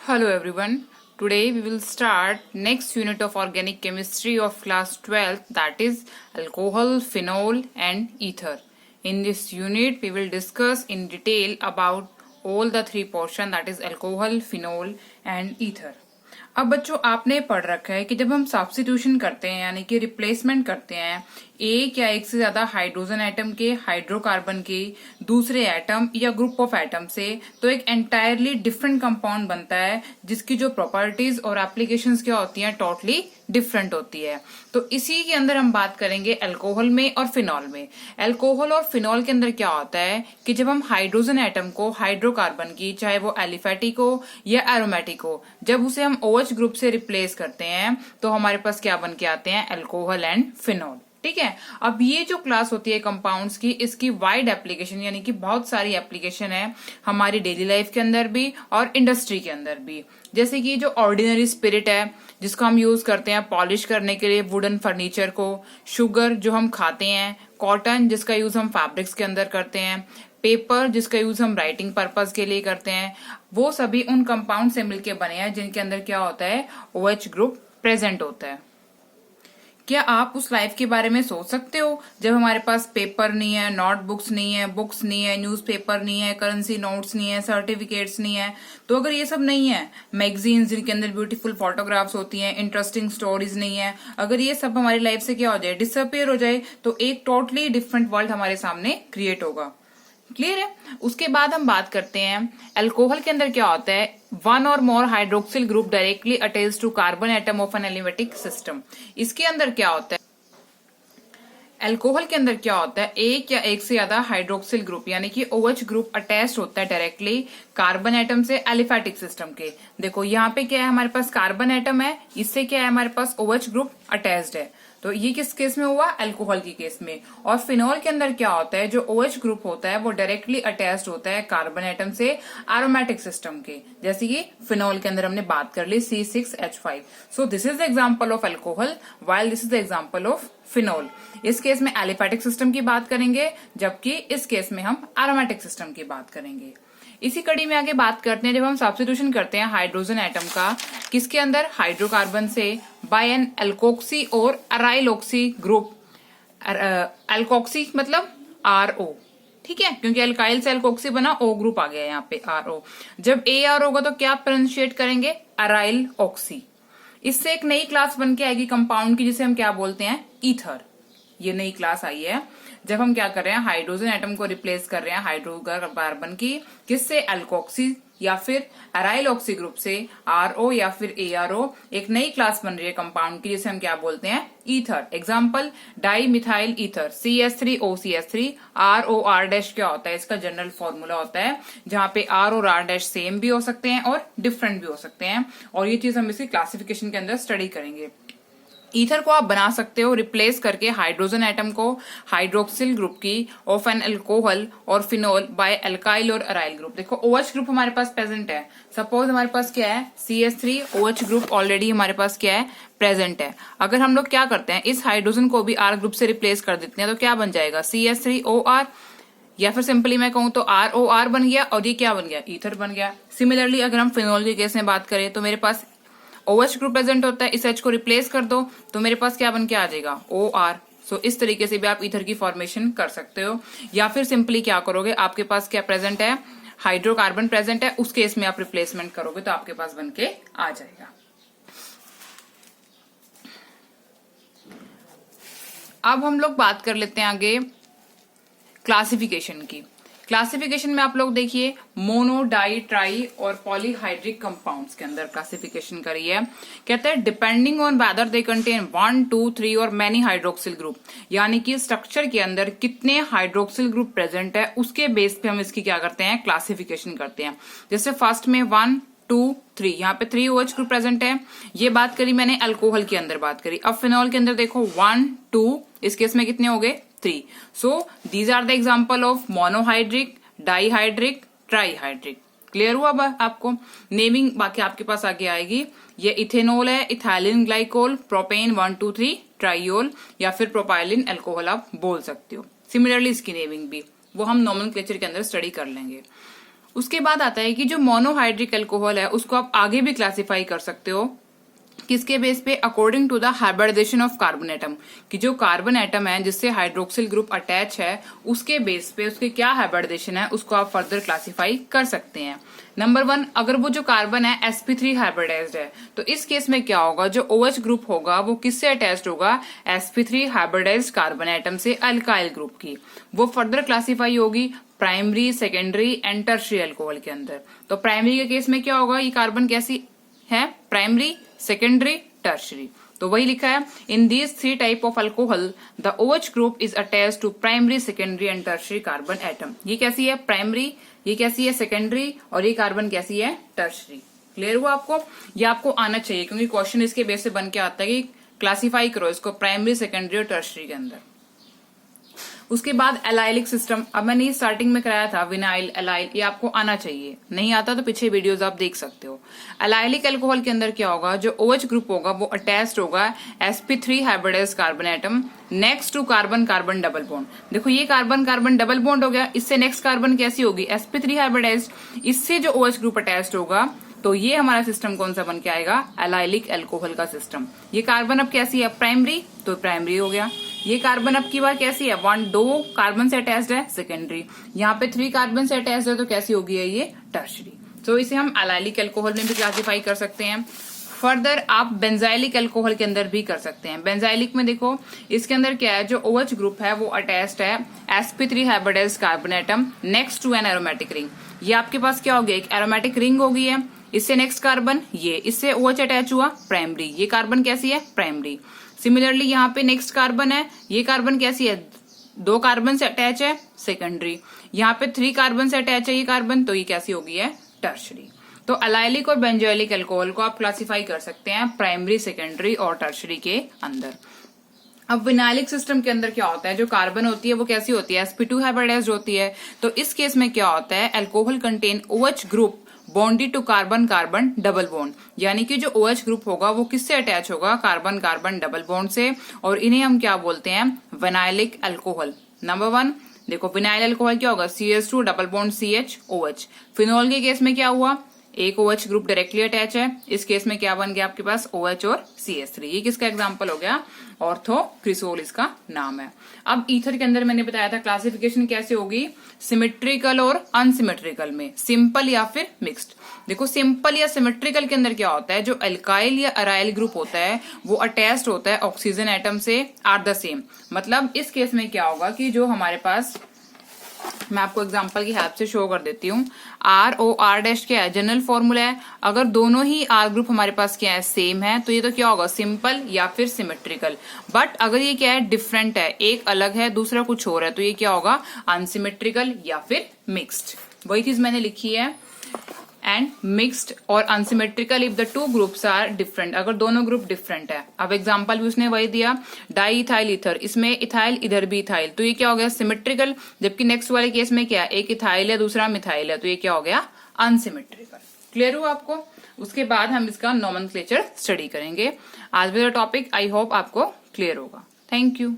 Hello everyone. Today we will start next unit of organic chemistry of class 12, that is alcohol, phenol and ether. In this unit we will discuss in detail about all the three portion, that is alcohol, phenol and ether. अब बच्चों आपने पढ़ रखा है कि जब हम substitution करते हैं यानी कि रिप्लेसमेंट करते हैं एक या एक से ज्यादा हाइड्रोजन एटम के हाइड्रोकार्बन के दूसरे एटम या ग्रुप ऑफ एटम से, तो एक एंटायरली डिफरेंट कंपाउंड बनता है जिसकी जो प्रॉपर्टीज और एप्लीकेशंस क्या होती हैं टोटली डिफरेंट होती है। तो इसी के अंदर हम बात करेंगे अल्कोहल में और फिनॉल में। अल्कोहल और फिनॉल के अंदर क्या होता है कि जब हम हाइड्रोजन एटम को हाइड्रोकार्बन की, चाहे वो एलिफेटिक हो या एरोमेटिक हो, जब उसे हम OH ग्रुप से रिप्लेस करते हैं तो हमारे पास क्या बन के आते हैं, अल्कोहल एंड फिनॉल। ठीक है। अब ये जो क्लास होती है कंपाउंड्स की, इसकी वाइड एप्लीकेशन यानी कि बहुत सारी एप्लीकेशन है हमारी डेली लाइफ के अंदर भी और इंडस्ट्री के अंदर भी। जैसे कि जो ऑर्डिनरी स्पिरिट है जिसको हम यूज करते हैं पॉलिश करने के लिए वुडन फर्नीचर को, शुगर जो हम खाते हैं, कॉटन जिसका यूज हम फैब्रिक्स के अंदर करते हैं, पेपर जिसका यूज हम राइटिंग पर्पस के लिए करते हैं, वो सभी उन कंपाउंड से मिलकर बने हैं जिनके अंदर क्या होता है, OH ग्रुप प्रेजेंट होता है। क्या आप उस लाइफ के बारे में सोच सकते हो जब हमारे पास पेपर नहीं है, नोटबुक्स नहीं है, बुक्स नहीं है, न्यूज़पेपर नहीं है, करेंसी नोट्स नहीं है, सर्टिफिकेट्स नहीं है, तो अगर ये सब नहीं है, मैगजीन्स जिनके अंदर ब्यूटीफुल फोटोग्राफ्स होती हैं, इंटरेस्टिंग स्टोरीज नहीं है, अगर ये सब हमारी लाइफ से क्या हो जाए, डिसअपियर हो जाए, तो एक टोटली डिफरेंट वर्ल्ड हमारे सामने क्रिएट होगा। क्लियर है। उसके बाद हम बात करते हैं अल्कोहल के अंदर क्या होता है, one or more hydroxyl group directly attached to carbon atom of an aliphatic system. इसके अंदर क्या होता है, अल्कोहल के अंदर क्या होता है, एक या एक से ज्यादा हाइड्रोक्सिल ग्रुप यानी कि OH ग्रुप अटैच्ड होता है डायरेक्टली कार्बन एटम से एलिफेटिक सिस्टम के। देखो यहाँ पे क्या है, हमारे पास कार्बन एटम है, इससे क्या है हमारे पास OH ग्रुप अटैच्ड है। तो ये किस केस में हुआ, अल्कोहल की केस में। और फिनॉल के अंदर क्या होता है, जो OH ग्रुप होता है वो डायरेक्टली अटैच्ड होता है कार्बन एटम से एरोमेटिक सिस्टम के, जैसे कि फिनॉल के अंदर हमने बात कर ली C6H5। So this is the example of alcohol while this is the example of phenol. इस केस में एलिफेटिक सिस्टम की बात करेंगे जबकि इस केस में हम एरोमेटिक सिस्टम की बात करेंगे। इसी कड़ी में आगे बात करते हैं जब हम सब्स्टिट्यूशन करते हैं हाइड्रोजन एटम का किसके अंदर, हाइड्रोकार्बन से, बाय एन एल्कोक्सी और अराइल ऑक्सी ग्रुप। एल्कोक्सी मतलब RO, ठीक है, क्योंकि एल्काइल से एल्कोक्सी बना, O ग्रुप आ गया यहाँ पे RO। जब AR होगा तो क्या प्रोनाउंशिएट करेंगे, अराइल ऑक्सी। इससे एक नई क्लास बन के आएगी कंपाउंड की जिसे हम क्या बोलते हैं, ईथर। ये नई क्लास आई है जब हम क्या कर रहे हैं, हाइड्रोजन एटम को रिप्लेस कर रहे हैं हाइड्रोकार्बन की किससे, अल्कोक्सी या फिर अराइल ऑक्सी ग्रुप से, RO या फिर ARO। एक नई क्लास बन रही है कंपाउंड की जिसे हम क्या बोलते हैं, ether. Example di methyl ether CH3OCH3। ROR- क्या होता है, इसका जनरल फॉर्मूला होता है जहां पे R और R- सेम भी हो सकते हैं और डिफरेंट भी हो सकते हैं, और ये चीज हम इसकी क्लासिफिकेशन के अंदर स्टडी करेंगे। ईथर को आप बना सकते हो रिप्लेस करके हाइड्रोजन एटम को हाइड्रोक्सिल ग्रुप की ऑफ एन अल्कोहल और फिनॉल बाय अल्काइल और अराइल ग्रुप। देखो OH ग्रुप हमारे पास प्रेजेंट है, सपोज हमारे पास क्या है, CH3OH ग्रुप ऑलरेडी हमारे पास क्या है, प्रेजेंट है। अगर हम लोग क्या करते हैं, इस हाइड्रोजन को भी R ग्रुप से रिप्लेस कर देते हैं तो क्या बन जाएगा, CH3OR, या फिर सिंपली मैं कहूं तो ROR बन गया और ये क्या बन गया, ईथर बन गया। सिमिलरली अगर हम फिनॉल के केस में बात करें तो मेरे पास OH ग्रुप प्रेजेंट होता है, इस H को रिप्लेस कर दो तो मेरे पास क्या बन के आ जाएगा, OR। सो इस तरीके से भी आप ईथर की फॉर्मेशन कर सकते हो, या फिर सिंपली क्या करोगे, आपके पास क्या प्रेजेंट है, हाइड्रोकार्बन प्रेजेंट है, उस केस में आप रिप्लेसमेंट करोगे तो आपके पास बन के आ जाएगा। अब हम लोग बात कर लेते हैं आगे क्लासिफिकेशन की। क्लासिफिकेशन में आप लोग देखिए मोनो, डाई, ट्राई और पॉलीहाइड्रिक कंपाउंड्स के अंदर क्लासिफिकेशन करी है। कहते हैं depending on whether they contain 1, 2, 3 और मैनी हाइड्रोक्सिल ग्रुप, यानी कि स्ट्रक्चर के अंदर कितने हाइड्रोक्सिल ग्रुप प्रेजेंट है उसके बेस पे हम इसकी क्या करते हैं, क्लासिफिकेशन करते हैं। जैसे फर्स्ट में 1, 2, 3, यहाँ पे 3 OH ग्रुप प्रेजेंट है, ये बात करी मैंने अल्कोहल के अंदर बात करी। अब फिनॉल के अंदर देखो 1, 2, इस केस में कितने हो गए, 3। So these are the example of monohydric, dihydric, trihydric. Clear हुआ आपको, नेमिंग बाकी आपके पास आगे आएगी। ये इथेनॉल है, इथाइलिन ग्लाइकोल, प्रोपेन 1, 2, 3 ट्राइयोल, या फिर प्रोपाइलिन अल्कोहल आप बोल सकते हो। सिमिलरली इसकी नेमिंग भी वो हम नोमेनक्लेचर के अंदर स्टडी कर लेंगे। उसके बाद आता है कि जो मोनोहाइड्रिक अल्कोहल है उसको आप आगे भी क्लासिफाई कर सकते हो, किसके बेस पे, according to the hybridisation of carbon atom, कि जो कार्बन एटम है जिससे हाइड्रोक्सिल ग्रुप अटैच है उसके बेस पे उसके क्या हाइब्रिडाइजेशन है उसको आप फर्दर क्लासिफाई कर सकते हैं। नंबर 1, अगर वो जो कार्बन है sp3 हाइब्रिडाइज्ड है तो इस केस में क्या होगा, जो OH ग्रुप होगा वो किससे अटैच्ड होगा, sp3 हाइब्रिडाइज्ड कार्बन एटम से अल्काइल ग्रुप की। वो फर्दर क्लासिफाई होगी primary, secondary and tertiary alcohol के अंदर। तो प्राइमरी के केस में क्या होगा, ये कार्बन कैसी है, प्राइमरी, सेकेंडरी, टर्शियरी। तो वही लिखा है, in these 3 type of alcohol the OH group is attached to primary, secondary and tertiary carbon atom. ये कैसी है, प्राइमरी, ये कैसी है, सेकेंडरी, और ये कार्बन कैसी है, टर्शियरी। क्लियर हुआ आपको? ये आपको आना चाहिए क्योंकि क्वेश्चन इसके बेस से बन के आता है कि क्लासिफाई करो इसको प्राइमरी, सेकेंडरी और टर्शियरी के अंदर। उसके बाद एलाइलिक सिस्टम, अब मैंने स्टार्टिंग में कराया था विनाइल, एलाइल, ये आपको आना चाहिए, नहीं आता तो पीछे वीडियोस आप देख सकते हो। एलाइलिक अल्कोहल के अंदर क्या होगा, जो OH ग्रुप होगा वो अटैच्ड होगा sp3 hybridised carbon atom next to carbon carbon double bond. देखो ये कार्बन कार्बन डबल बॉन्ड हो गया, इससे नेक्स्ट कार्बन कैसी होगी, sp3 हाइब्रिडाइज्ड, इससे जो OH ग्रुप अटैच्ड होगा तो ये हमारा सिस्टम कौन सा बन के आएगा, एलाइलिक अल्कोहल का सिस्टम। ये कार्बन अब कैसी है, प्राइमरी, तो प्राइमरी हो गया। ये कार्बन अब की बार कैसी है, 2 कार्बन से अटैच्ड है, सेकेंडरी। यहाँ पे 3 कार्बन से अटैच्ड है तो कैसी होगी है ये, टर्शियरी। तो इसे हम एलाइलिक अल्कोहल में भी क्लासिफाई कर सकते हैं। फर्दर आप बेंजाइलिक अल्कोहल के अंदर भी कर सकते हैं। बेंजाइलिक में देखो इसके अंदर क्या है, जो OH ग्रुप है वो अटैच्ड है sp3 hybridised carbon atom next to an aromatic ring. ये आपके पास क्या हो गया, एक एरोमेटिक रिंग हो गई है, इससे नेक्स्ट कार्बन, ये इससे OH अटैच हुआ, प्राइमरी, ये कार्बन कैसी है, प्राइमरी। सिमिलरली यहाँ पे नेक्स्ट कार्बन है, ये कार्बन कैसी है, 2 कार्बन से अटैच है, सेकेंडरी। यहाँ पे 3 कार्बन से अटैच है ये कार्बन, तो ये कैसी हो गई है, टर्शियरी। तो एलाइलिक और बेंजोइलिक अल्कोहल को आप क्लासिफाई कर सकते हैं प्राइमरी, सेकेंडरी और टर्शियरी के अंदर। अब विनाइलिक सिस्टम के अंदर क्या होता है, जो कार्बन होती है वो कैसी होती है, sp2 हाइब्रिडाइज्ड होती है। तो इस केस में क्या होता है, alcohol contain OH group bonded to carbon carbon double bond, यानी कि जो OH ग्रुप होगा वो किससे अटैच होगा, कार्बन कार्बन डबल बॉन्ड से, और इन्हें हम क्या बोलते हैं, विनाइलिक अल्कोहल। नंबर 1 देखो, विनाइल अल्कोहल क्या होगा, CH2 double bond CH OH। Phenol के केस में क्या हुआ, एक OH ग्रुप डायरेक्टली अटैच है, इस केस में क्या बन गया आपके पास, OH और CH3। ये किसका एग्जांपल हो गया, ऑर्थोक्रिसोल इसका नाम है। अब ईथर के अंदर मैंने बताया था क्लासिफिकेशन कैसे होगी, सिमेट्रिकल और अनसिमेट्रिकल में, सिंपल या फिर मिक्स्ड। देखो सिंपल या सिमेट्रिकल के अंदर क्या होता है, जो अल्काइल या अराइल ग्रुप होता है वो अटैच्ड होता है ऑक्सीजन एटम से आर द सेम। मतलब इस केस में क्या होगा कि जो हमारे पास, मैं आपको एग्जांपल की हेल्प से शो कर देती हूँ, ROR- क्या है, जनरल फॉर्मूला है। अगर दोनों ही R ग्रुप हमारे पास क्या है, सेम है, तो ये तो क्या होगा, सिंपल या फिर सिमेट्रिकल। बट अगर ये क्या है, डिफरेंट है, एक अलग है दूसरा कुछ और है, तो ये क्या होगा, अनसिमेट्रिकल या फिर मिक्स्ड। वही चीज मैंने लिखी है, एंड मिक्स्ड और unsymmetrical if the 2 groups are different, अगर दोनों ग्रुप डिफरेंट है। अब एग्जांपल भी उसने वही दिया, डाई इथाइल ईथर, इसमें इथाइल इधर भी इथाइल, तो ये क्या हो गया, सिमेट्रिकल। जबकि नेक्स्ट वाले केस में क्या है, एक इथाइल है दूसरा मिथाइल है, तो ये क्या हो गया, अनसिमेट्रिकल। क्लियर हुआ आपको? उसके बाद हम इसका नोमेनक्लेचर स्टडी करेंगे। आज मेरा टॉपिक आई होप आपको क्लियर होगा। Thank you.